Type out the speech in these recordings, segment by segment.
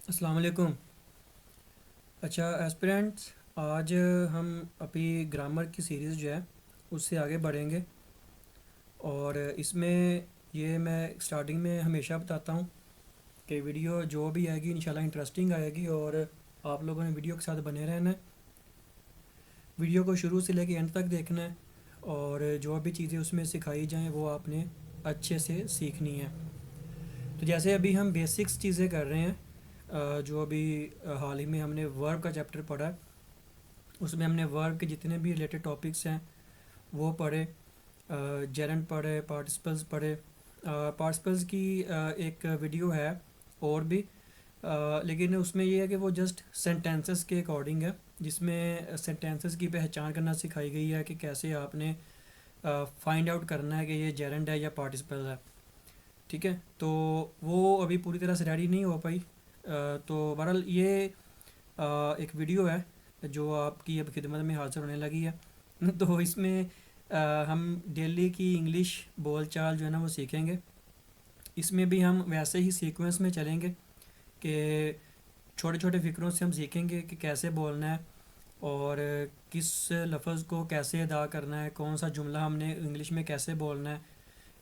السلام علیکم۔ اچھا ایسپرینٹس، آج ہم اپنی گرامر کی سیریز جو ہے اس سے آگے بڑھیں گے، اور اس میں یہ میں اسٹارٹنگ میں ہمیشہ بتاتا ہوں کہ ویڈیو جو بھی آئے گی انشاءاللہ انٹرسٹنگ آئے گی، اور آپ لوگوں نے ویڈیو کے ساتھ بنے رہنا ہے، ویڈیو کو شروع سے لے کے اینڈ تک دیکھنا ہے، اور جو بھی چیزیں اس میں سکھائی جائیں وہ آپ نے اچھے سے سیکھنی ہے۔ تو جیسے ابھی ہم بیسکس چیزیں کر رہے ہیں، جو ابھی حال ہی میں ہم نے ورب کا چیپٹر پڑھا ہے، اس میں ہم نے ورب کے جتنے بھی ریلیٹڈ ٹاپکس ہیں وہ پڑھے، جیرنڈ پڑھے، پارٹیسپلز پڑھے۔ پارٹیسپلز کی ایک ویڈیو ہے اور بھی، لیکن اس میں یہ ہے کہ وہ جسٹ سینٹینسز کے اکارڈنگ ہے، جس میں سینٹینسز کی پہچان کرنا سکھائی گئی ہے کہ کیسے آپ نے فائنڈ آؤٹ کرنا ہے کہ یہ جیرنڈ ہے یا پارٹیسپل ہے، ٹھیک ہے۔ تو وہ ابھی پوری طرح سے ریڈی نہیں ہو پائی، تو بہرحال یہ ایک ویڈیو ہے جو آپ کی اب خدمت میں حاضر ہونے لگی ہے۔ تو اس میں ہم ڈیلی کی انگلش بول چال جو ہے نا وہ سیکھیں گے۔ اس میں بھی ہم ویسے ہی سیکوینس میں چلیں گے کہ چھوٹے چھوٹے فکروں سے ہم سیکھیں گے کہ کیسے بولنا ہے، اور کس لفظ کو کیسے ادا کرنا ہے، کون سا جملہ ہم نے انگلش میں کیسے بولنا ہے،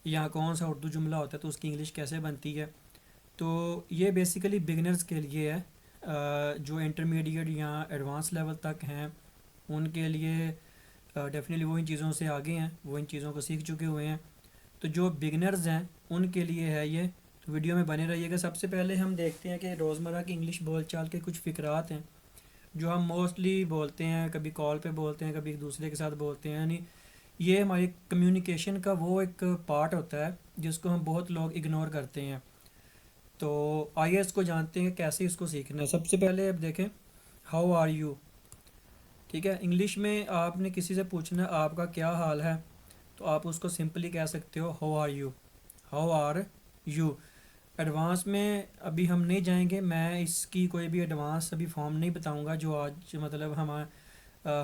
یا کون سا اردو جملہ ہوتا ہے تو اس کی انگلش کیسے بنتی ہے۔ تو یہ بیسیکلی بگنرز کے لیے ہے، جو انٹرمیڈیٹ یا ایڈوانس لیول تک ہیں ان کے لیے ڈیفینیٹلی وہ ان چیزوں سے آگے ہیں، وہ ان چیزوں کو سیکھ چکے ہوئے ہیں۔ تو جو بگنرز ہیں ان کے لیے ہے یہ، تو ویڈیو میں بنے رہیے گا۔ سب سے پہلے ہم دیکھتے ہیں کہ روزمرہ کی انگلش بول چال کے کچھ فقرات ہیں جو ہم موسٹلی بولتے ہیں، کبھی کال پہ بولتے ہیں، کبھی ایک دوسرے کے ساتھ بولتے ہیں، یعنی یہ ہماری کمیونیکیشن کا وہ ایک پارٹ ہوتا ہے جس کو ہم بہت لوگ اگنور کرتے ہیں۔ تو آئیے اس کو جانتے ہیں کہ کیسے اس کو سیکھنا ہے۔ سب سے پہلے اب دیکھیں، ہاؤ آر یو، ٹھیک ہے۔ انگلش میں آپ نے کسی سے پوچھنا ہے آپ کا کیا حال ہے، تو آپ اس کو سمپلی کہہ سکتے ہو how are you, how are you. Advance میں ابھی ہم نہیں جائیں گے، میں اس کی کوئی بھی ایڈوانس ابھی فارم نہیں بتاؤں گا، جو آج مطلب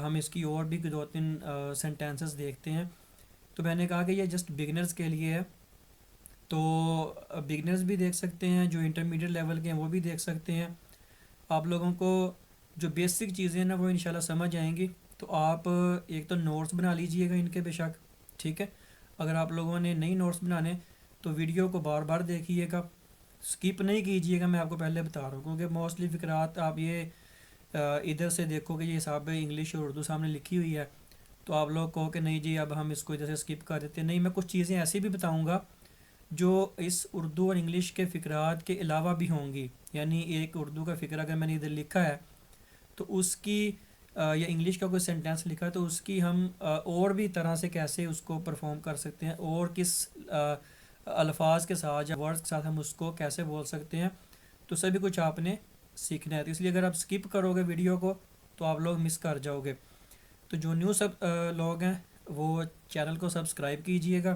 ہم اس کی اور بھی دو تین سینٹینسز دیکھتے ہیں۔ تو میں نے کہا کہ یہ جسٹ بگنرز کے لیے ہے، تو بگنرز بھی دیکھ سکتے ہیں، جو انٹرمیڈیٹ لیول کے ہیں وہ بھی دیکھ سکتے ہیں۔ آپ لوگوں کو جو بیسک چیزیں ہیں نا وہ انشاءاللہ سمجھ آئیں گی، تو آپ ایک تو نوٹس بنا لیجئے گا ان کے بے شک، ٹھیک ہے۔ اگر آپ لوگوں نے نئی نوٹس بنانے تو ویڈیو کو بار بار دیکھیے گا، سکپ نہیں کیجیے گا، میں آپ کو پہلے بتا رہا ہوں، کیونکہ موسٹلی فقرات آپ یہ ادھر سے دیکھو کہ یہ حساب انگلش اور اردو سامنے لکھی ہوئی ہے، تو آپ لوگ کہو کہ نہیں جی اب ہم اس کو ادھر سے سکپ کر دیتے ہیں۔ نہیں، میں کچھ چیزیں ایسی بھی بتاؤں گا جو اس اردو اور انگلش کے فقرات کے علاوہ بھی ہوں گی، یعنی ایک اردو کا فقرہ اگر میں نے ادھر لکھا ہے تو اس کی یا انگلش کا کوئی سینٹینس لکھا ہے تو اس کی ہم اور بھی طرح سے کیسے اس کو پرفارم کر سکتے ہیں، اور کس الفاظ کے ساتھ یا ورڈز کے ساتھ ہم اس کو کیسے بول سکتے ہیں، تو سبھی کچھ آپ نے سیکھنا ہے۔ تو اس لیے اگر آپ سکپ کرو گے ویڈیو کو تو آپ لوگ مس کر جاؤ گے۔ تو جو نیو لوگ ہیں وہ چینل کو سبسکرائب کیجئے گا،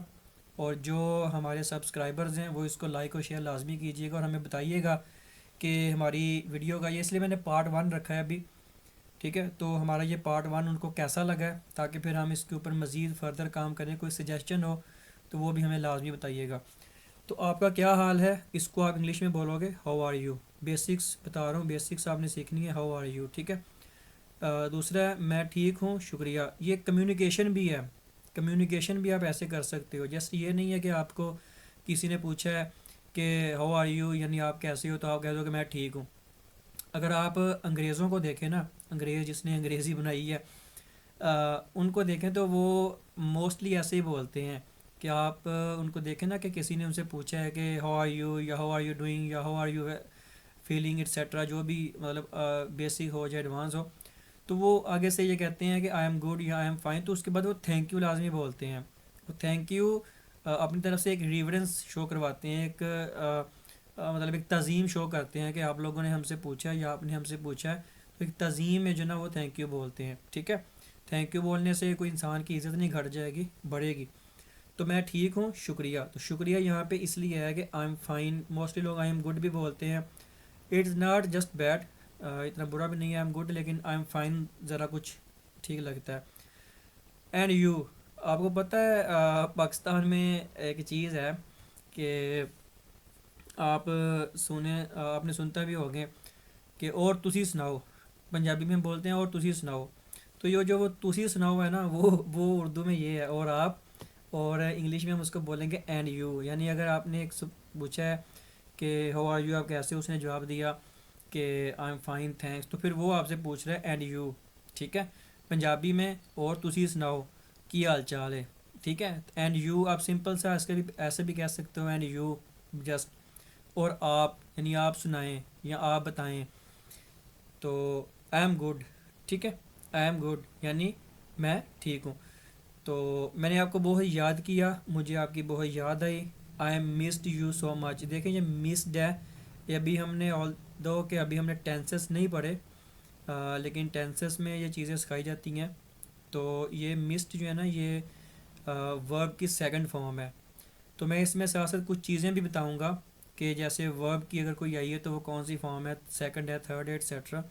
اور جو ہمارے سبسکرائبرز ہیں وہ اس کو لائک اور شیئر لازمی کیجیے گا، اور ہمیں بتائیے گا کہ ہماری ویڈیو کا یہ، اس لیے میں نے پارٹ 1 رکھا ہے ابھی، ٹھیک ہے۔ تو ہمارا یہ پارٹ 1 ان کو کیسا لگا ہے، تاکہ پھر ہم اس کے اوپر مزید فردر کام کریں، کوئی سجیشن ہو تو وہ بھی ہمیں لازمی بتائیے گا۔ تو آپ کا کیا حال ہے اس کو آپ انگلش میں بولو گے ہاؤ آر یو، بیسکس بتا رہا ہوں، بیسکس آپ نے سیکھنی ہے، ہاؤ آر یو، ٹھیک ہے۔ دوسرا ہے میں ٹھیک ہوں شکریہ، یہ کمیونیکیشن بھی ہے، کمیونیکیشن بھی آپ ایسے کر سکتے ہو، جیسے یہ نہیں ہے کہ آپ کو کسی نے پوچھا ہے کہ ہاؤ آر یو یعنی آپ کیسے ہو، تو آپ کہہ دو کہ میں ٹھیک ہوں۔ اگر آپ انگریزوں کو دیکھیں نا، انگریز جس نے انگریزی بنائی ہے، ان کو دیکھیں تو وہ موسٹلی ایسے ہی بولتے ہیں کہ آپ ان کو دیکھیں نا کہ کسی نے ان سے پوچھا ہے کہ ہاؤ آر یو یا ہاؤ آر یو ڈوئنگ یا how are you feeling etcetera, جو بھی مطلب بیسک ہو یا ایڈوانس ہو، تو وہ آگے سے یہ کہتے ہیں کہ آئی ایم گڈ یا آئی ایم فائن، تو اس کے بعد وہ تھینک یو لازمی بولتے ہیں۔ وہ تھینک یو اپنی طرف سے ایک ریورنس شو کرواتے ہیں، ایک مطلب ایک تعظیم شو کرتے ہیں کہ آپ لوگوں نے ہم سے پوچھا ہے یا آپ نے ہم سے پوچھا ہے، تو ایک تعظیم میں جو نا وہ تھینک یو بولتے ہیں، ٹھیک ہے۔ تھینک یو بولنے سے کوئی انسان کی عزت نہیں گھٹ جائے گی، بڑھے گی۔ تو میں ٹھیک ہوں شکریہ، تو شکریہ یہاں پہ اس لیے ہے کہ آئی ایم فائن، موسٹلی لوگ آئی ایم گڈ بھی بولتے ہیں، اٹس ناٹ جسٹ بیڈ، اتنا برا بھی نہیں ہے آئی ایم گڈ، لیکن آئی ایم فائن ذرا کچھ ٹھیک لگتا ہے۔ اینڈ یو، آپ کو پتہ ہے پاکستان میں ایک چیز ہے کہ آپ سنیں، آپ نے سنتا بھی ہوگے کہ اور تسی سناؤ، پنجابی میں ہم بولتے ہیں اور تسی سناؤ، تو یہ جو وہ تسی سناؤ ہے نا، وہ اردو میں یہ ہے اور آپ، اور انگلش میں ہم اس کو بولیں گے اینڈ یو، یعنی اگر آپ نے ایک پوچھا ہے کہ ہاؤ آر یو، آپ کیسے، اس نے جواب دیا کہ آئی ایم فائن تھینکس، تو پھر وہ آپ سے پوچھ رہا ہے اینڈ یو، ٹھیک ہے، پنجابی میں اور تسی سناؤ کی حال چال ہے، ٹھیک ہے، اینڈ یو آپ سمپل سا اس کے بھی ایسے بھی کہہ سکتے ہو، اینڈ یو جسٹ، اور آپ یعنی آپ سنائیں یا آپ بتائیں، تو آئی ایم گڈ، ٹھیک ہے، آئی ایم گڈ یعنی میں ٹھیک ہوں، تو میں نے آپ کو بہت یاد کیا، مجھے آپ کی بہت یاد آئی، I am missed you so much, دیکھیں یہ مسڈ ہے، یہ ابھی ہم نے آل دو کہ ابھی ہم نے ٹینسز نہیں پڑھے، لیکن ٹینسز میں یہ چیزیں سکھائی جاتی ہیں، تو یہ مسڈ جو ہے نا یہ ورب کی سیکنڈ فارم ہے، تو میں اس میں ساتھ ساتھ کچھ چیزیں بھی بتاؤں گا کہ جیسے ورب کی اگر کوئی آئی ہے تو وہ کون سی فارم ہے، سیکنڈ ہے، تھرڈ ہے، ایٹسیٹرا،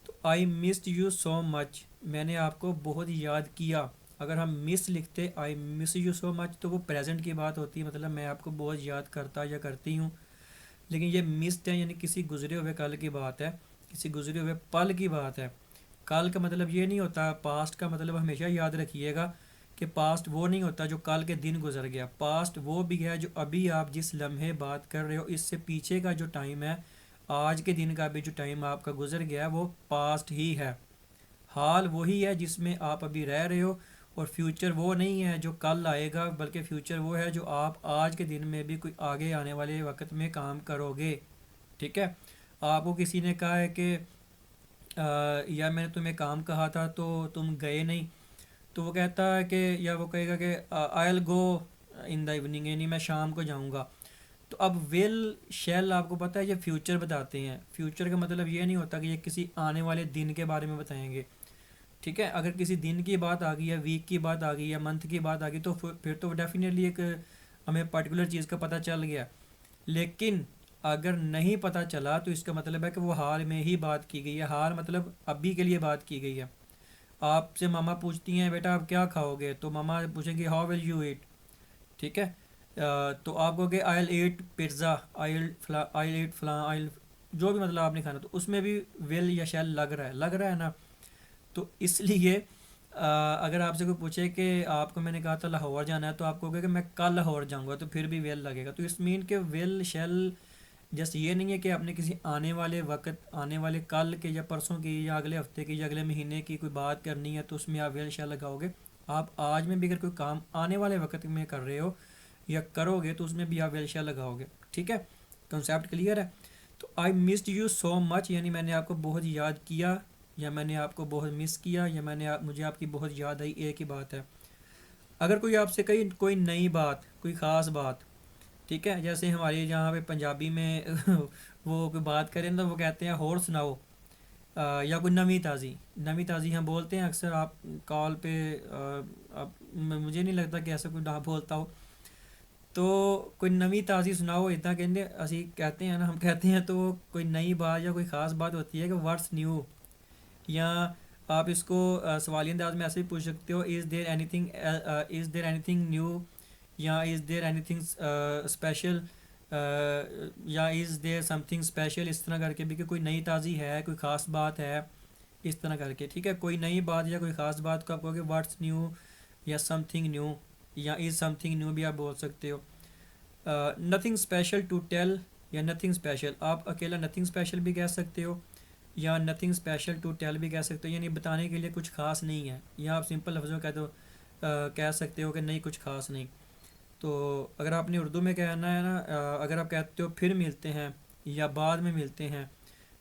تو آئی مسڈ یو سو مچ، میں نے آپ کو بہت یاد کیا، اگر ہم مس لکھتے آئی مس یو سو مچ تو وہ پریزنٹ کی بات ہوتی ہے، مطلب میں آپ کو بہت یاد کرتا یا کرتی ہوں، لیکن یہ مسڈ ہے یعنی کسی گزرے ہوئے کل کی بات ہے، کسی گزرے ہوئے پل کی بات ہے، کل کا مطلب یہ نہیں ہوتا، پاسٹ کا مطلب ہمیشہ یاد رکھیے گا کہ پاسٹ وہ نہیں ہوتا جو کل کے دن گزر گیا، پاسٹ وہ بھی ہے جو ابھی آپ جس لمحے بات کر رہے ہو اس سے پیچھے کا جو ٹائم ہے، آج کے دن کا بھی جو ٹائم آپ کا گزر گیا ہے وہ پاسٹ ہی ہے، حال وہی ہے جس میں آپ ابھی رہ رہے ہو، اور فیوچر وہ نہیں ہے جو کل آئے گا، بلکہ فیوچر وہ ہے جو آپ آج کے دن میں بھی کوئی آگے آنے والے وقت میں کام کرو گے، ٹھیک ہے، آپ کو کسی نے کہا ہے کہ یا میں نے تمہیں کام کہا تھا تو تم گئے نہیں، تو وہ کہتا ہے کہ یا وہ کہے گا کہ آئی ول گو ان دا ایوننگ، یعنی میں شام کو جاؤں گا، تو اب ول شیل آپ کو پتہ ہے یہ فیوچر بتاتے ہیں، فیوچر کا مطلب یہ نہیں ہوتا کہ یہ کسی آنے والے دن کے بارے میں بتائیں گے، ٹھیک ہے، اگر کسی دن کی بات آ گئی ہے، ویک کی بات آ گئی ہے، منتھ کی بات آ گئی تو پھر تو ڈیفینیٹلی ایک ہمیں پرٹیکولر چیز کا پتہ چل گیا، لیکن اگر نہیں پتہ چلا تو اس کا مطلب ہے کہ وہ حال میں ہی بات کی گئی ہے، حال مطلب ابھی کے لیے بات کی گئی ہے، آپ سے ماما پوچھتی ہیں بیٹا آپ کیا کھاؤ گے، تو ماما پوچھیں گی ہاؤ ول یو ایٹ، ٹھیک ہے، تو آپ کو کہ آئی ول ایٹ پیزا، آئی ایٹ فلاں، جو بھی مطلب آپ نے کھانا، تو اس میں بھی ول یا شیل لگ رہا ہے نا، تو اس لیے اگر آپ سے کوئی پوچھے کہ آپ کو میں نے کہا تھا لاہور جانا ہے تو آپ کو کہے کہ میں کل لاہور جاؤں گا، تو پھر بھی ویل لگے گا، تو اس مین کہ ویل شیل جسٹ یہ نہیں ہے کہ آپ نے کسی آنے والے وقت، آنے والے کل کے یا پرسوں کی یا اگلے ہفتے کی یا اگلے مہینے کی کوئی بات کرنی ہے تو اس میں آپ ویل شیل لگاؤ گے، آپ آج میں بھی اگر کوئی کام آنے والے وقت میں کر رہے ہو یا کرو گے تو اس میں بھی آپ ویل شیل لگاؤ گے، ٹھیک ہے، کنسیپٹ کلیئر ہے، تو آئی مسڈ یو سو مچ یعنی میں نے آپ کو بہت یاد کیا، یا میں نے آپ کو بہت مس کیا، یا مجھے آپ کی بہت یاد آئی، ایک ہی بات ہے، اگر کوئی آپ سے کہیں کوئی نئی بات، کوئی خاص بات، ٹھیک ہے، جیسے ہمارے یہاں پہ پنجابی میں وہ کوئی بات کریں تو وہ کہتے ہیں اور سناؤ، یا کوئی نویں تازی ہم بولتے ہیں اکثر، آپ کال پہ مجھے نہیں لگتا کہ ایسا کوئی نہ بولتا ہو، تو کوئی نویں تازی سناؤ اتنا کہتے اسی کہتے ہیں نا، ہم کہتے ہیں، تو کوئی نئی بات یا کوئی خاص بات ہوتی ہے کہ واٹس نیو، یا آپ اس کو سوالی انداز میں ایسے بھی پوچھ سکتے ہو، از دیر اینی تھنگ نیو، یا از دیر اینی تھنگ اسپیشل، یا از دیر سم تھنگ اسپیشل، اس طرح کر کے بھی کہ کوئی نئی تازی ہے، کوئی خاص بات ہے، اس طرح کر کے، ٹھیک ہے، کوئی نئی بات یا کوئی خاص بات کو آپ کہو گے واٹس نیو، یا سم تھنگ نیو، یا از سم تھنگ نیو بھی آپ بول سکتے ہو، نتھنگ اسپیشل ٹو ٹیل، یا نتھنگ اسپیشل، آپ اکیلا نتھنگ اسپیشل بھی کہہ سکتے ہو، یا نتھنگ اسپیشل ٹو ٹیل بھی کہہ سکتے ہو، یعنی بتانے کے لیے کچھ خاص نہیں ہے، یا آپ سمپل لفظوں میں کہہ سکتے ہو کہ نہیں کچھ خاص نہیں، تو اگر آپ نے اردو میں کہنا ہے نا، اگر آپ کہتے ہو پھر ملتے ہیں یا بعد میں ملتے ہیں،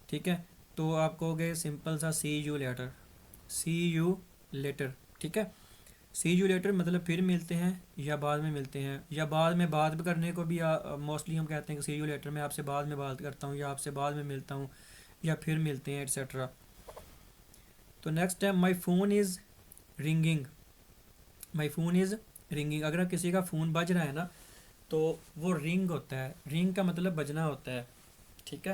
ٹھیک ہے، تو آپ کہو گے سمپل سا see you later, see you later, ٹھیک ہے، سی یو لیٹر مطلب پھر ملتے ہیں یا بعد میں ملتے ہیں، یا بعد میں بات کرنے کو بھی موسٹلی ہم کہتے ہیں کہ سی یو لیٹر، میں آپ سے بعد میں بات کرتا ہوں، یا آپ سے بعد میں ملتا ہوں، یا پھر ملتے ہیں ایٹسیٹرا، تو نیکسٹ ہے my phone is ringing, my phone is ringing, اگر کسی کا فون بج رہا ہے نا تو وہ رنگ ہوتا ہے، رنگ کا مطلب بجنا ہوتا ہے، ٹھیک ہے،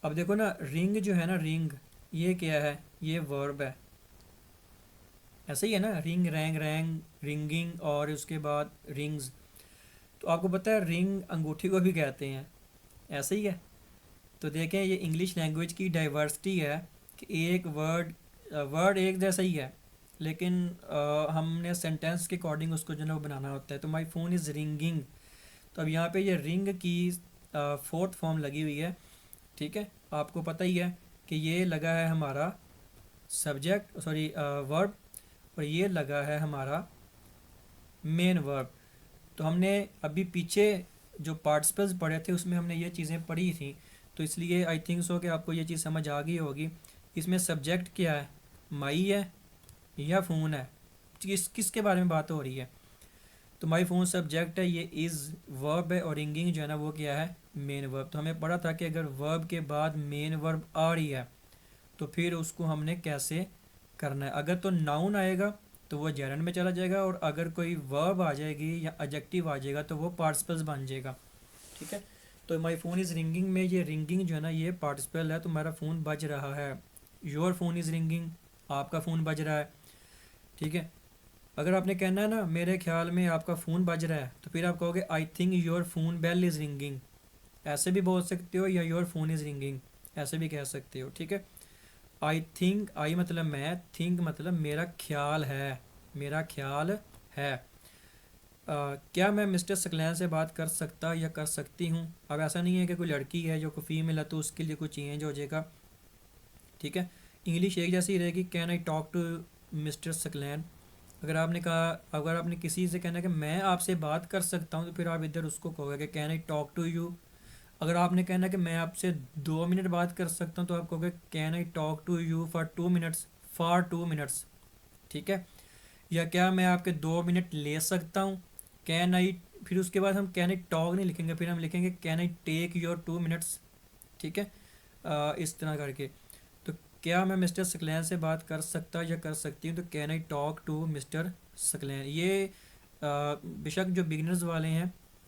اب دیکھو نا رنگ جو ہے نا، رنگ یہ کیا ہے، یہ ورب ہے، ایسے ہی ہے نا، رنگ رینگ رینگ رنگنگ، اور اس کے بعد رنگز، تو آپ کو پتہ ہے رنگ انگوٹھی کو بھی کہتے ہیں، ایسے ہی ہے، تو دیکھیں یہ انگلش لینگویج کی ڈائیورسٹی ہے کہ ایک ورڈ ایک جیسا ہی ہے، لیکن ہم نے سینٹینس کے اکارڈنگ اس کو جو ہے نا وہ بنانا ہوتا ہے. تو مائی فون از رنگنگ، تو اب یہاں پہ یہ رنگ کی فورتھ فارم لگی ہوئی ہے. ٹھیک ہے، آپ کو پتہ ہی ہے کہ یہ لگا ہے ہمارا سبجیکٹ سوری ورب، اور یہ لگا ہے ہمارا مین ورب. تو ہم نے ابھی پیچھے جو پارٹیسپلز پڑھے تھے اس میں ہم نے یہ چیزیں پڑھی تھیں، تو اس لیے آئی تھنک سو کہ آپ کو یہ چیز سمجھ آ گئی ہوگی. اس میں سبجیکٹ کیا ہے، مائی ہے یا فون ہے، کس کے بارے میں بات ہو رہی ہے؟ تو مائی فون سبجیکٹ ہے، یہ از ورب ہے، اور رنگنگ جو ہے نا وہ کیا ہے، مین ورب. تو ہمیں پڑھا تھا کہ اگر ورب کے بعد مین ورب آ رہی ہے تو پھر اس کو ہم نے کیسے کرنا ہے. اگر تو ناؤن آئے گا تو وہ جرنڈ میں چلا جائے گا، اور اگر کوئی ورب آ جائے گی یا ایڈجیکٹیو آ جائے گا تو وہ پارٹیسپلز بن جائے گا. ٹھیک ہے، تو مائی فون از رنگنگ میں یہ رنگنگ جو ہے نا یہ پارٹیسپل ہے، تو میرا فون بج رہا ہے. یور فون از رنگنگ، آپ کا فون بج رہا ہے. ٹھیک ہے، اگر آپ نے کہنا ہے نا میرے خیال میں آپ کا فون بج رہا ہے، تو پھر آپ کہو گے I think your phone bell is ringing, ایسے بھی بول سکتے ہو، یا یور فون از رنگنگ ایسے بھی کہہ سکتے ہو. ٹھیک ہے، آئی تھنک، آئی مطلب میں، تھنک مطلب میرا خیال ہے، میرا خیال ہے. کیا میں مسٹر سکلین سے بات کر سکتا یا کر سکتی ہوں؟ اب ایسا نہیں ہے کہ کوئی لڑکی ہے جو کوئی فیمیل ہے تو اس کے لیے کوئی چینج ہو جائے گا. ٹھیک ہے، انگلش ایک جیسی رہے گی. Can I talk to mister Saqlain? اگر آپ نے کہا، اگر آپ نے کسی سے کہنا ہے کہ میں آپ سے بات کر سکتا ہوں، تو پھر آپ ادھر اس کو کہو گے کہ can I talk to you. اگر آپ نے کہنا ہے کہ میں آپ سے 2 منٹ بات کر سکتا ہوں، تو آپ کہو گے can I talk to you for 2 minutes, for 2 minutes. ٹھیک ہے، یا کیا میں آپ کے 2 منٹ لے سکتا ہوں، کین آئی. پھر اس کے بعد ہم کین آئی ٹاک نہیں لکھیں گے، پھر ہم لکھیں گے can I take your 2 minutes. ٹھیک ہے، اس طرح کر کے. تو کیا میں مسٹر سکلین سے بات کر سکتا یا کر سکتی ہوں، تو can I talk to mister Saqlain. یہ بے شک جو بگنرز والے ہیں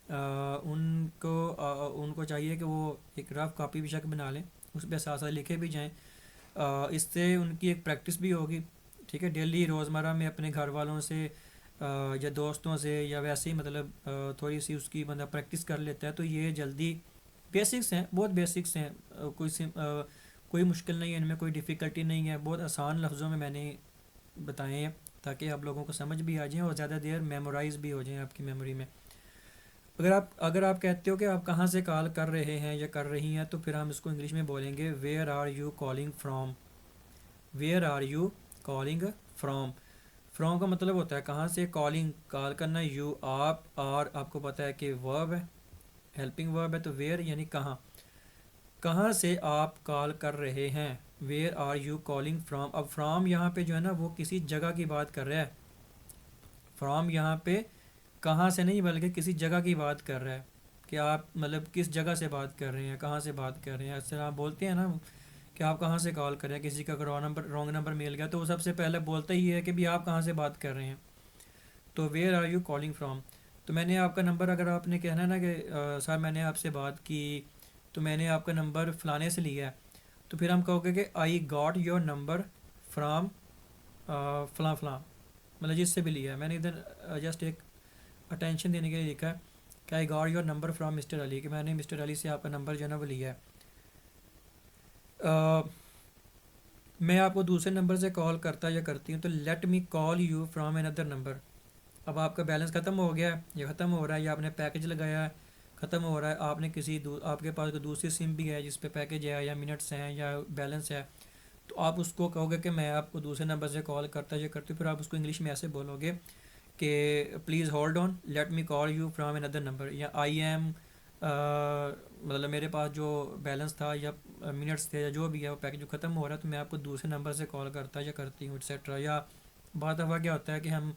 ان کو چاہیے کہ وہ ایک رف کاپی بے شک بنا لیں، اس پہ ساتھ ساتھ لکھے بھی جائیں. اس سے ان کی ایک پریکٹس بھی ہوگی. ٹھیک ہے، ڈیلی روزمرہ میں اپنے گھر والوں سے یا دوستوں سے یا ویسے ہی مطلب تھوڑی سی اس کی بندہ پریکٹس کر لیتا ہے تو یہ جلدی، بیسکس ہیں، بہت بیسکس ہیں. کوئی مشکل نہیں ہے ان میں، کوئی ڈیفیکلٹی نہیں ہے. بہت آسان لفظوں میں نے بتائے ہیں تاکہ آپ لوگوں کو سمجھ بھی آ جائیں اور زیادہ دیر میمورائز بھی ہو جائیں آپ کی میموری میں. اگر آپ کہتے ہو کہ آپ کہاں سے کال کر رہے ہیں یا کر رہی ہیں، تو پھر ہم اس کو انگلش میں بولیں گے where are you calling from. Where are you calling from. From کا مطلب ہوتا ہے کہاں سے، کالنگ کال کرنا، یو آپ، آر آپ کو پتہ ہے کہ ورب ہے، ہیلپنگ ورب ہے. تو ویئر یعنی کہاں، کہاں سے آپ کال کر رہے ہیں. Where are you calling from. اب فرام یہاں پہ جو ہے نا وہ کسی جگہ کی بات کر رہا ہے. فرام یہاں پہ کہاں سے نہیں بلکہ کسی جگہ کی بات کر رہا ہے کہ آپ مطلب کس جگہ سے بات کر رہے ہیں، کہاں سے بات کر رہے ہیں. اس طرح آپ بولتے ہیں نا کہ آپ کہاں سے کال کر رہے ہیں، کسی کا رانگ نمبر مل گیا تو وہ سب سے پہلے بولتا ہی ہے کہ بھی آپ کہاں سے بات کر رہے ہیں. تو where are you calling from. تو میں نے آپ کا نمبر، اگر آپ نے کہنا ہے نا کہ سر میں نے آپ سے بات کی تو میں نے آپ کا نمبر فلانے سے لیا ہے، تو پھر ہم کہو گے کہ I got your number from فلاں فلاں، مطلب جس سے بھی لیا ہے. میں نے ادھر جسٹ ایک اٹینشن دینے کے لیے لکھا ہے کہ I got your number from mister Ali, کہ میں نے مسٹر علی سے آپ کا نمبر جو ہے نا وہ لیا ہے. میں آپ کو دوسرے نمبر سے کال کرتا یا کرتی ہوں، تو let me call you from another number. اب آپ کا بیلنس ختم ہو گیا ہے یا ختم ہو رہا ہے، یا آپ نے پیکج لگایا ہے ختم ہو رہا ہے، آپ نے آپ کے پاس کوئی دوسری سم بھی ہے جس پہ پیکج ہے یا منٹس ہیں یا بیلنس ہے، تو آپ اس کو کہو گے کہ میں آپ کو دوسرے نمبر سے کال کرتا یا کرتی ہوں. پھر آپ اس کو انگلش میں ایسے بولو گے کہ please hold on let me call you from another number, یا آئی ایم مطلب میرے پاس جو بیلنس تھا یا منٹس تھے یا جو بھی ہے وہ پیکج جو ختم ہو رہا ہے تو میں آپ کو دوسرے نمبر سے کال کرتا یا کرتی ہوں ایٹسیٹرا. یا بعض دفعہ کیا ہوتا ہے کہ ہم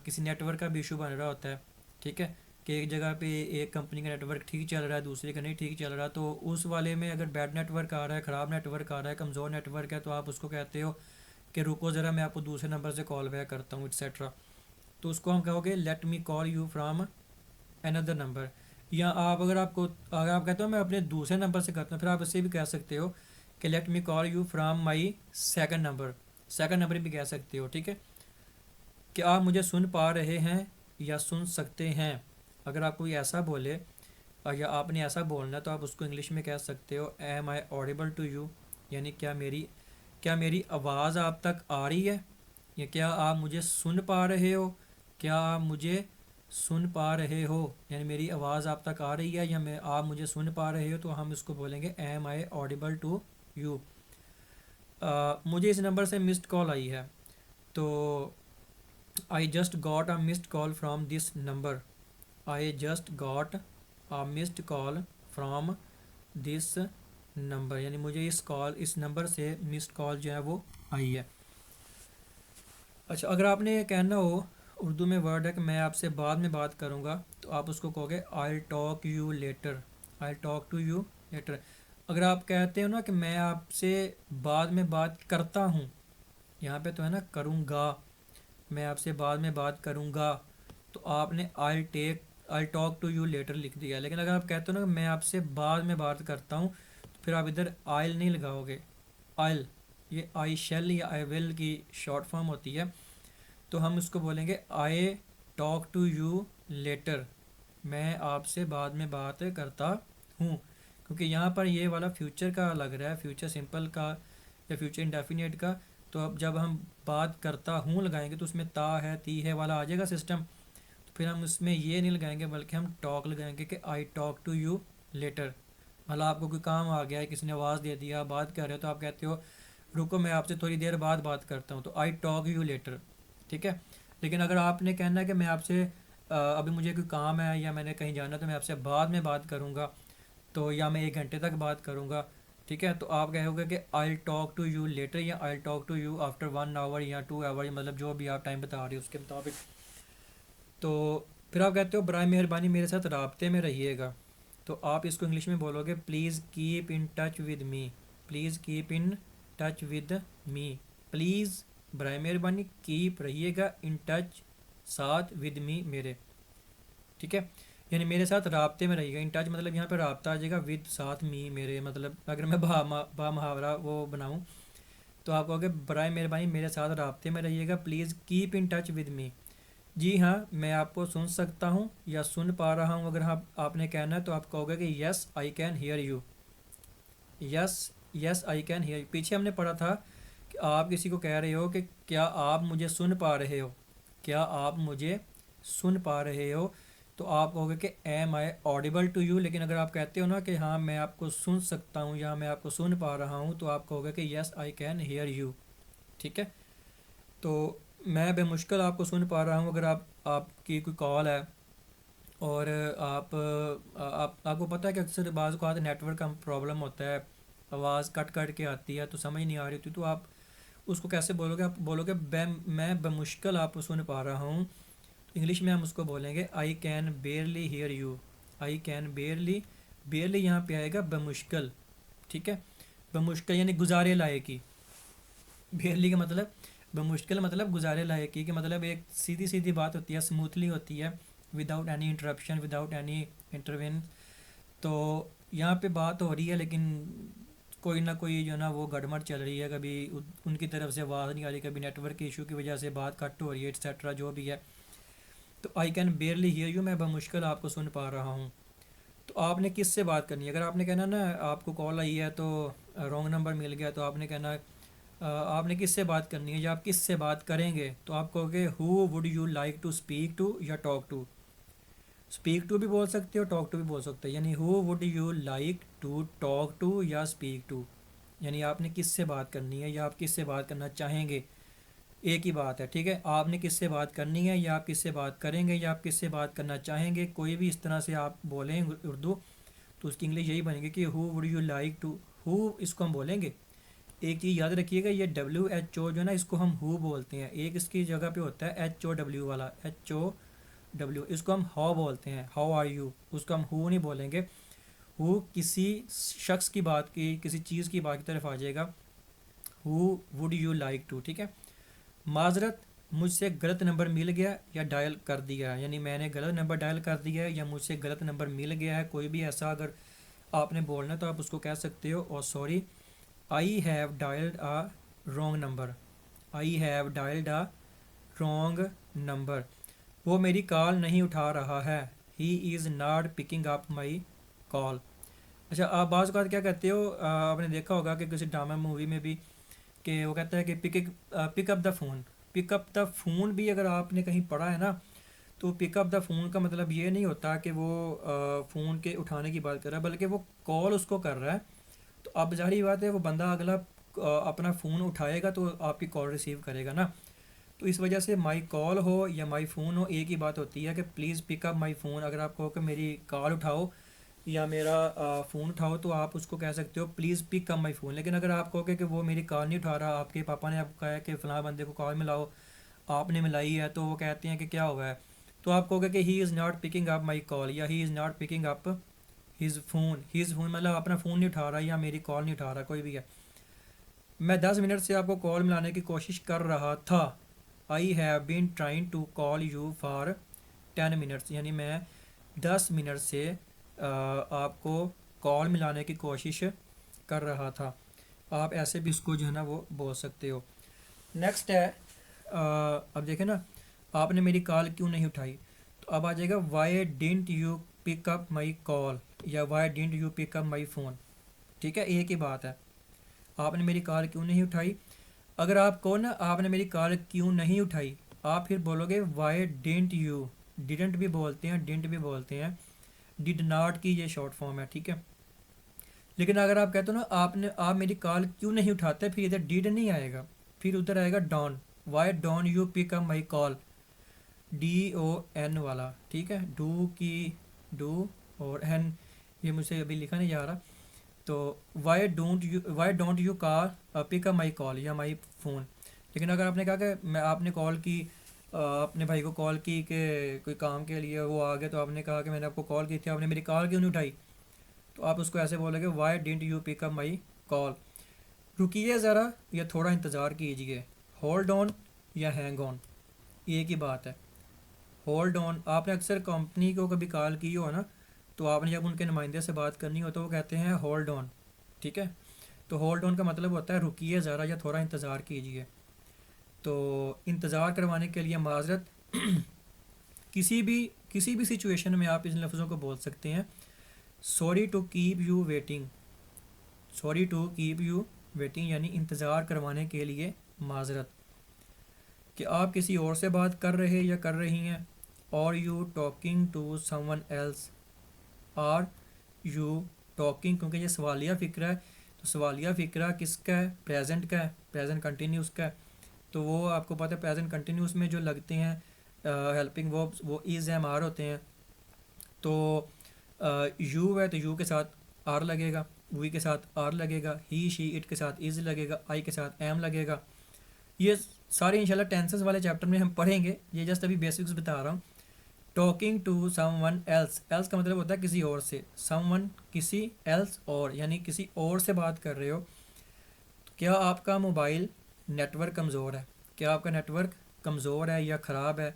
کسی نیٹ ورک کا بھی ایشو بن رہا ہوتا ہے. ٹھیک ہے، کہ ایک جگہ پہ ایک کمپنی کا نیٹ ورک ٹھیک چل رہا ہے، دوسرے کا نہیں ٹھیک چل رہا، تو اس والے میں اگر بیڈ نیٹ ورک آ رہا ہے، خراب نیٹ ورک آ رہا ہے، کمزور نیٹ ورک ہے، تو آپ اس کو کہتے ہو کہ رکو ذرا میں آپ کو دوسرے نمبر سے کال بیک کرتا ہوں ایٹسیٹرا. تو اس کو ہم کہو گے let me call you from another number. یا اگر آپ کہتے ہو میں اپنے دوسرے نمبر سے کرتا ہوں، پھر آپ اس سے بھی کہہ سکتے ہو کہ let me call you from my second number. Second number بھی کہہ سکتے ہو. ٹھیک ہے، کہ آپ مجھے سن پا رہے ہیں یا سن سکتے ہیں. اگر آپ کوئی ایسا بولے یا آپ نے ایسا بولنا ہے تو آپ اس کو انگلش میں کہہ سکتے ہو am I audible to you, یعنی کیا میری آواز آپ تک آ رہی ہے، یا کیا آپ مجھے سن پا رہے ہو، کیا آپ مجھے سن پا رہے ہو، یعنی میری آواز آپ تک آ رہی ہے یا آپ مجھے سن پا رہے ہو، تو ہم اس کو بولیں گے am I audible to you. مجھے اس نمبر سے مسڈ کال آئی ہے، تو I just got a missed call from this number, I just got a missed call from this number, یعنی مجھے اس نمبر سے مسڈ کال جو ہے وہ آئی ہے۔ اچھا، اگر آپ نے یہ کہنا ہو، اردو میں ورڈ ہے کہ میں آپ سے بعد میں بات کروں گا، تو آپ اس کو کہو گے I talk you later, I talk to you later. اگر آپ کہتے ہو نا کہ میں آپ سے بعد میں بات کرتا ہوں، یہاں پہ تو ہے نا کروں گا، میں آپ سے بعد میں بات کروں گا، تو آپ نے I talk to you later لکھ دیا۔ لیکن اگر آپ کہتے ہو نا کہ میں آپ سے بعد میں بات کرتا ہوں، تو پھر آپ ادھر آئل نہیں لگاؤ گے، آئل، یہ آئی شیل یا آئی ول کی شارٹ فارم ہوتی ہے، تو ہم اس کو بولیں گے I talk to you later, میں آپ سے بعد میں بات کرتا ہوں، کیونکہ یہاں پر یہ والا فیوچر کا لگ رہا ہے، فیوچر سمپل کا یا فیوچر انڈیفینیٹ کا، تو اب جب ہم بات کرتا ہوں لگائیں گے تو اس میں تا ہے تی ہے والا آ جائے گا سسٹم، تو پھر ہم اس میں یہ نہیں لگائیں گے بلکہ ہم ٹاک لگائیں گے کہ I talk to you later. مطلب آپ کو کوئی کام آ گیا ہے، کسی نے آواز دے دیا، بات کر رہے ہو، تو آپ کہتے ہو رکو میں آپ سے تھوڑی دیر بعد بات کرتا ہوں، تو آئی ٹاک یو لیٹر، ٹھیک ہے۔ لیکن اگر آپ نے کہنا ہے کہ میں آپ سے ابھی مجھے کوئی کام ہے یا میں نے کہیں جانا ہے تو میں آپ سے بعد میں بات کروں گا، تو یا میں 1 گھنٹے تک بات کروں گا، ٹھیک ہے، تو آپ کہو گے کہ I talk to you later یا I talk to you after 1 hour یا 2 آور، مطلب جو بھی آپ ٹائم بتا رہے ہو اس کے مطابق۔ تو پھر آپ کہتے ہو برائے مہربانی میرے ساتھ رابطے میں رہیے گا، تو آپ اس کو انگلش میں بولو گے please keep in touch with me, please keep in touch with me, please برائے مہربانی کیپ رہیے گا ان ٹچ ساتھ ود می میرے، ٹھیک ہے، یعنی میرے ساتھ رابطے میں رہیے گا، ان ٹچ مطلب یہاں پہ رابطہ آ جائے گا، ود ساتھ می میرے، مطلب اگر میں با محاورہ وہ بناؤں تو آپ کہو گے برائے مہربانی میرے ساتھ رابطے میں رہیے گا، please keep in touch with me. جی ہاں، میں آپ کو سن سکتا ہوں یا سن پا رہا ہوں، اگر آپ نے کہنا ہے تو آپ کہو گے کہ yes I can hear you, yes, yes I can hear you. پیچھے ہم نے پڑھا تھا کہ آپ کسی کو کہہ رہے ہو کہ کیا آپ مجھے سن پا رہے ہو، کیا آپ مجھے سن پا رہے ہو، تو آپ کہو گے کہ am I audible to you. لیکن اگر آپ کہتے ہو نا کہ ہاں میں آپ کو سن سکتا ہوں یا میں آپ کو سن پا رہا ہوں، تو آپ کہو گے کہ yes I can hear you, ٹھیک ہے۔ تو میں بے مشکل آپ کو سن پا رہا ہوں، اگر آپ کی کوئی کال ہے اور آپ کو پتہ ہے کہ اکثر بعض اوقات نیٹ ورک کا پرابلم ہوتا ہے، آواز کٹ کٹ کے آتی ہے تو سمجھ نہیں آ رہی ہوتی، تو آپ اس کو کیسے بولو گے؟ آپ بولو گے میں بمشکل آپ کو سن پا رہا ہوں، انگلش میں ہم اس کو بولیں گے I can barely hear you, I can barely یہاں پہ آئے گا بمشکل، ٹھیک ہے، بمشکل یعنی گزارے لائق کی، بیئرلی کا مطلب بمشکل مطلب گزارے لائق کی، کہ مطلب ایک سیدھی سیدھی بات ہوتی ہے، اسموتھلی ہوتی ہے، without any interruption, without any intervene, تو یہاں پہ بات ہو رہی ہے لیکن کوئی نہ کوئی جو ہے نا وہ گڑمڑ چل رہی ہے، کبھی ان کی طرف سے آواز نہیں آ رہی، کبھی نیٹ ورک کے ایشو کی وجہ سے بات کٹ ہو رہی ہے ایٹسٹرا جو بھی ہے، تو I can barely hear you, میں بمشکل آپ کو سن پا رہا ہوں۔ تو آپ نے کس سے بات کرنی ہے؟ اگر آپ نے کہنا نا آپ کو کال آئی ہے تو رانگ نمبر مل گیا، تو آپ نے کہنا آپ نے کس سے بات کرنی ہے یا آپ کس سے بات کریں گے، تو آپ کہو گے who would you like to speak to یا ٹاک ٹو، اسپیک ٹو بھی بول سکتے ہو، ٹاک ٹو بھی بول سکتے ہو، یعنی who would you like to talk to یا اسپیک ٹو، یعنی آپ نے کس سے بات کرنی ہے یا آپ کس سے بات کرنا چاہیں گے، ایک ہی بات ہے، ٹھیک ہے، آپ نے کس سے بات کرنی ہے یا آپ کس سے بات کریں گے یا آپ کس سے بات کرنا چاہیں گے، کوئی بھی اس طرح سے آپ بولیں اردو تو اس کی انگلش یہی بنے گی کہ who would you like to, ہو اس کو ہم بولیں گے، ایک چیز یاد رکھیے گا، یہ ڈبلیو ایچ او جو ہے نا اس کو ہم ہو بولتے ہیں، ایک اس کی جگہ پہ ہوتا ہے ایچ او ڈبلیو والا، ایچ او ڈبلیو، اس کو ہم ہاؤ بولتے ہیں، ہاؤ آر یو، اس کو ہم ہو نہیں بولیں گے، ہو کسی شخص کی بات کی، کسی چیز کی بات کی طرف آ جائے گا، who would you like to, ٹھیک ہے۔ معذرت، مجھ سے غلط نمبر مل گیا یا ڈائل کر دیا ہے، یعنی میں نے غلط نمبر ڈائل کر دیا ہے یا مجھ سے غلط نمبر مل گیا ہے، کوئی بھی ایسا اگر آپ نے بولنا ہے تو آپ اس کو کہہ سکتے ہو اور sorry I have dialled a wrong number, I have dialled a wrong number, وہ میری کال نہیں اٹھا رہا ہے، ہی is not picking up my کال. اچھا آپ بعض اوقات کیا کرتے ہو، آپ نے دیکھا ہوگا کہ کسی ڈرامہ مووی میں بھی کہ وہ کہتا ہے کہ پک اپ the phone. Pick up the phone بھی اگر آپ نے کہیں پڑھا ہے نا، تو پک اپ دا فون کا مطلب یہ نہیں ہوتا کہ وہ فون کے اٹھانے کی بات کر رہا ہے، بلکہ وہ کال اس کو کر رہا ہے. تو اب ظاہری بات ہے وہ بندہ اگلا اپنا فون اٹھائے گا تو آپ کی کال ریسیو کرے گا نا. تو اس وجہ سے مائی کال ہو یا مائی فون ہو ایک ہی بات ہوتی ہے کہ please pick up my phone. اگر آپ کہو کہ میری کال اٹھاؤ یا میرا فون اٹھاؤ تو آپ اس کو کہہ سکتے ہو please pick up my phone. لیکن اگر آپ کہو کہ وہ میری کال نہیں اٹھا رہا، آپ کے پاپا نے آپ کو کہا ہے کہ فلاں بندے کو کال ملاؤ، آپ نے ملائی ہے تو وہ کہتے ہیں کہ کیا ہوا ہے، تو آپ کہو گے کہ ہی is not picking up my call یا he is not picking up his phone مطلب اپنا فون نہیں اٹھا رہا یا میری کال نہیں اٹھا رہا، کوئی بھی ہے. میں 10 منٹ سے آپ کو کال ملانے کی کوشش کر رہا تھا. I have been trying to call you for 10 minutes, یعنی میں 10 منٹ سے آپ کو کال ملانے کی کوشش کر رہا تھا. آپ ایسے بھی اس کو جو ہے نا وہ بول سکتے ہو. نیکسٹ ہے، اب دیکھیں نا، آپ نے میری کال کیوں نہیں اٹھائی، تو اب آ جائے گا why didn't you pick up my call یا why didn't you pick up my phone. ٹھیک ہے، ایک ہی بات ہے، آپ نے میری کال کیوں نہیں اٹھائی. اگر آپ کو نا آپ نے میری کال کیوں نہیں اٹھائی، آپ پھر بولو گے وائی ڈینٹ یو. ڈیڈنٹ بھی بولتے ہیں، ڈینٹ بھی بولتے ہیں، ڈیڈ ناٹ کی یہ شارٹ فارم ہے. ٹھیک ہے، لیکن اگر آپ کہتے ہو نا آپ میری کال کیوں نہیں اٹھاتے، پھر ادھر ڈیڈ نہیں آئے گا، پھر ادھر آئے گا don't. Why don't you pick up my call, DON والا. ٹھیک ہے، ڈو کی ڈو اور این یہ مجھ سے ابھی لکھا نہیں جا رہا. تو why don't you call pick up my call یا مائی فون. لیکن اگر آپ نے کہا کہ آپ نے کال کی، اپنے بھائی کو کال کی کہ کوئی کام کے لیے وہ آ گیا، تو آپ نے کہا کہ میں نے آپ کو کال کی تھی، آپ نے میری کال کیوں نہیں اٹھائی، تو آپ اس کو ایسے بولیں گے why didn't you pick up my کال. رکیے ذرا یا تھوڑا انتظار کیجیے. ہولڈ آن یا ہینگ آن ایک ہی بات ہے. ہولڈ آن، آپ نے اکثر کمپنی کو کبھی کال کی ہو نا، تو آپ نے جب ان کے نمائندے سے بات کرنی ہو تو وہ کہتے ہیں ہولڈ آن. ٹھیک ہے، تو ہولڈ آن کا مطلب ہوتا ہے رکیے ذرا یا تھوڑا انتظار کیجیے. تو انتظار کروانے کے لیے معذرت. کسی بھی سچویشن میں آپ ان لفظوں کو بول سکتے ہیں. Sorry to keep you waiting. Sorry to keep you waiting یعنی انتظار کروانے کے لیے معذرت. کہ آپ کسی اور سے بات کر رہے یا کر رہی ہیں. اور you talking to someone else. Are you talking, کیونکہ یہ سوالیہ فقرہ ہے، تو سوالیہ فقرہ کس کا ہے، پریزنٹ کا ہے، پریزنٹ کنٹینیوس کا ہے. تو وہ آپ کو پتہ ہے پریزنٹ کنٹینیوس میں جو لگتے ہیں ہیلپنگ وربس وہ از ایم آر ہوتے ہیں. تو یو ہے تو یو کے ساتھ آر لگے گا، وی کے ساتھ آر لگے گا، ہی شی اٹ کے ساتھ از لگے گا، آئی کے ساتھ ایم لگے گا. یہ سارے انشاءاللہ ٹینسز والے چیپٹر میں ہم پڑھیں گے، یہ جسٹ ابھی بیسکس بتا رہا ہوں. Talking to someone else, else کا مطلب ہوتا ہے کسی اور سے. سم ون کسی، ایلس اور، یعنی کسی اور سے بات کر رہے ہو. کیا آپ کا موبائل نیٹ ورک کمزور ہے، کیا آپ کا نیٹ ورک کمزور ہے یا خراب ہے.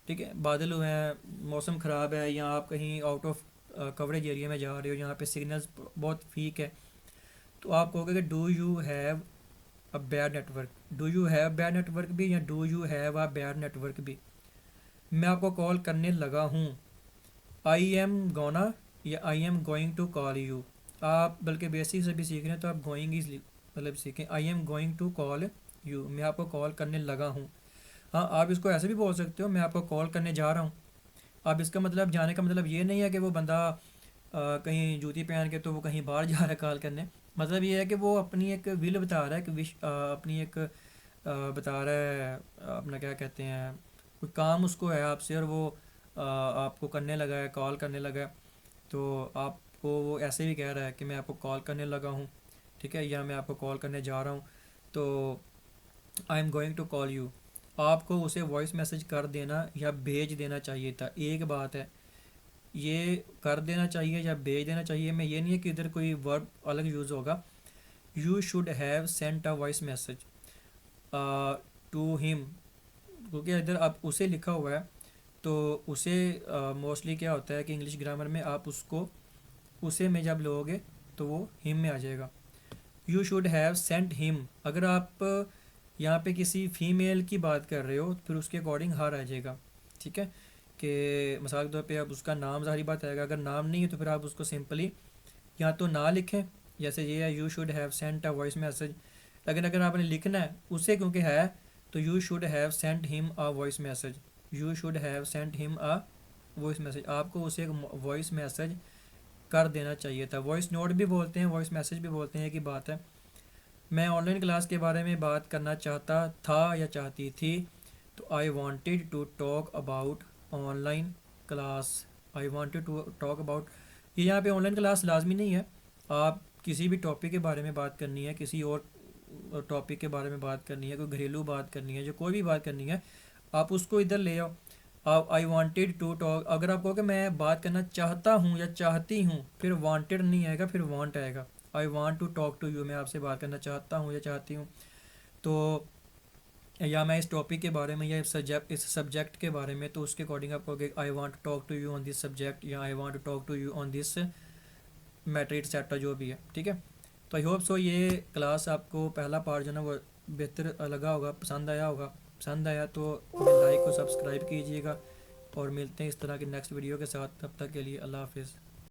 ٹھیک ہے، بادل ہوئے ہیں، موسم خراب ہے، یا آپ کہیں آؤٹ آف کوریج ایریا میں جا رہے ہو جہاں پہ سگنلز بہت ویک ہے، تو آپ کہو گے کہ do you have a bad network. Do you have bad network بھی یا do you have a bad network بھی. میں آپ کو کال کرنے لگا ہوں. آئی ایم گونا یا I am going to call you. آپ بلکہ بیسک سے بھی سیکھ رہے ہیں تو آپ گوئنگ از مطلب سیکھیں. I am going to call you, میں آپ کو کال کرنے لگا ہوں. ہاں آپ اس کو ایسے بھی بول سکتے ہو، میں آپ کو کال کرنے جا رہا ہوں. اب اس کا مطلب جانے کا مطلب یہ نہیں ہے کہ وہ بندہ کہیں جوتی پہن کے تو وہ کہیں باہر جا رہا ہے کال کرنے. مطلب یہ ہے کہ وہ اپنی ایک ول بتا رہا ہے، کہ اپنی ایک بتا رہا ہے اپنا کیا کہتے ہیں، کوئی کام اس کو ہے آپ سے اور وہ آپ کو کرنے لگا ہے، کال کرنے لگا ہے. تو آپ کو وہ ایسے بھی کہہ رہا ہے کہ میں آپ کو کال کرنے لگا ہوں. ٹھیک ہے، یا میں آپ کو کال کرنے جا رہا ہوں. تو I am going to call you. آپ کو اسے وائس میسج کر دینا یا بھیج دینا چاہیے تھا. ایک بات ہے، یہ کر دینا چاہیے یا بھیج دینا چاہیے میں یہ نہیں ہے کہ ادھر کوئی ورب الگ یوز ہوگا. You should have sent a voice message to him, کیونکہ ادھر اب اسے لکھا ہوا ہے تو اسے موسٹلی کیا ہوتا ہے کہ انگلش گرامر میں آپ اس کو اسے میں جب لو گے تو وہ ہم میں آ جائے گا. You should have sent him. اگر آپ یہاں پہ کسی فیمیل کی بات کر رہے ہو پھر اس کے اکارڈنگ ہر آ جائے گا. ٹھیک ہے، کہ مثال کے طور پہ اب اس کا نام ظاہری بات آئے گا. اگر نام نہیں ہے تو پھر آپ اس کو سمپلی یا تو نہ لکھیں، جیسے یہ ہے you should have sent a voice message, لیکن اگر آپ نے لکھنا ہے اسے کیونکہ ہے تو you should have sent him a voice message, you should have sent him a voice message, آپ کو اسے ایک وائس میسج کر دینا چاہیے تھا۔ وائس نوٹ بھی بولتے ہیں، وائس میسج بھی بولتے ہیں، ایک ہی بات ہے۔ میں آن لائن کلاس کے بارے میں بات کرنا چاہتا تھا یا چاہتی تھی، تو I wanted to talk about online class, I wanted to talk about, یہ یہاں پہ آن لائن کلاس لازمی نہیں ہے، آپ کسی بھی ٹاپک کے بارے میں بات کرنی ہے، کسی اور ٹاپک کے بارے میں بات کرنی ہے، کوئی گھریلو بات کرنی ہے، جو کوئی بھی بات کرنی ہے آپ اس کو ادھر لے آؤ۔ آپ آئی وانٹیڈ ٹو ٹاک، اگر آپ کہو کہ میں بات کرنا چاہتا ہوں یا چاہتی ہوں، پھر وانٹیڈ نہیں آئے گا، پھر وانٹ آئے گا۔ I want to talk to you, میں آپ سے بات کرنا چاہتا ہوں یا چاہتی ہوں، تو یا میں اس ٹاپک کے بارے میں یا اس سبجیکٹ کے بارے میں، تو اس کے اکارڈنگ آپ کہو گے I want to talk to you on this subject, یا I want to talk to you on this matter etcetera, جو بھی ہے، ٹھیک ہے۔ تو آئی ہوپ سو یہ کلاس آپ کو پہلا پارٹ جو ہے نا وہ بہتر لگا ہوگا، پسند آیا ہوگا، پسند آیا تو لائک کو سبسکرائب کیجیے گا، اور ملتے ہیں اس طرح کی نیکسٹ ویڈیو کے ساتھ، تب تک کے لیے اللہ حافظ۔